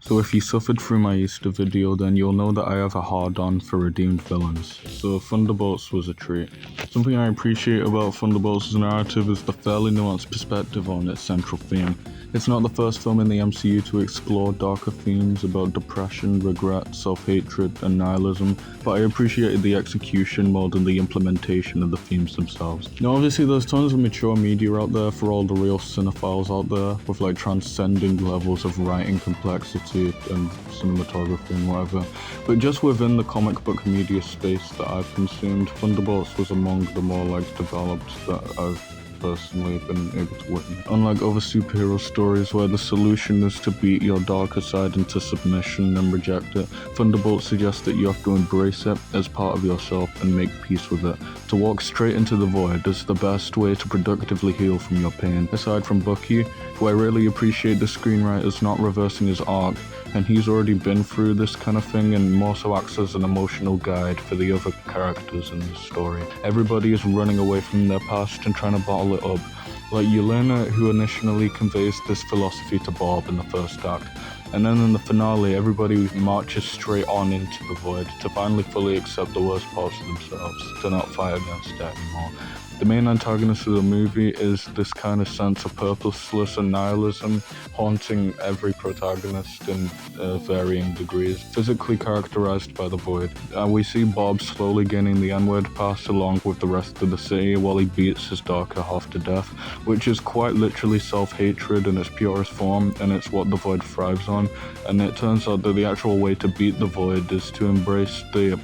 So if you suffered through my Easter video, then you'll know that I have a hard-on for redeemed villains. So Thunderbolts was a treat. Something I appreciate about Thunderbolts' narrative is the fairly nuanced perspective on its central theme. It's not the first film in the MCU to explore darker themes about depression, regret, self-hatred, and nihilism, but I appreciated the execution more than the implementation of the themes themselves. Now obviously there's tons of mature media out there for all the real cinephiles out there, with like transcending levels of writing complexity and cinematography and whatever, but just within the comic book media space that I've consumed, Thunderbolts was among the more like developed that I've personally been able to witness. Unlike other superhero stories where the solution is to beat your darker side into submission and reject it, Thunderbolt suggests that you have to embrace it as part of yourself and make peace with it. To walk straight into the void is the best way to productively heal from your pain. Aside from Bucky, who I really appreciate the screenwriters not reversing his arc, and he's already been through this kind of thing and more so acts as an emotional guide for the other characters in the story. Everybody is running away from their past and trying to bottle it up, like Yelena, who initially conveys this philosophy to Bob in the first act, and then in the finale everybody marches straight on into the void to finally fully accept the worst parts of themselves, to not fight against it anymore. The main antagonist of the movie is this kind of sense of purposeless and nihilism haunting every protagonist in varying degrees, physically characterized by the void. We see Bob slowly gaining the N-word pass along with the rest of the city while he beats his darker half to death, which is quite literally self-hatred in its purest form, and it's what the void thrives on. And it turns out that the actual way to beat the void is to embrace the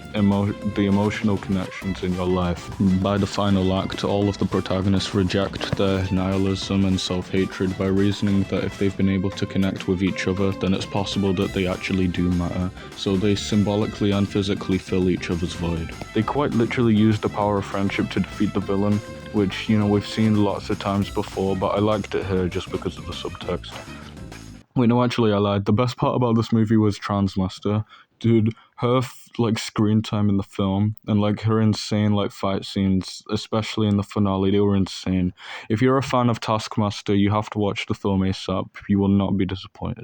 emotional connections in your life. By the final act, all of the protagonists reject their nihilism and self-hatred by reasoning that if they've been able to connect with each other, then it's possible that they actually do matter. So they symbolically and physically fill each other's void. They quite literally use the power of friendship to defeat the villain, which, you know, we've seen lots of times before, but I liked it here just because of the subtext. Wait, no, actually, I lied. The best part about this movie was Transmaster. Dude, her, like, screen time in the film and, like, her insane, like, fight scenes, especially in the finale, they were insane. If you're a fan of Taskmaster, you have to watch the film ASAP. You will not be disappointed.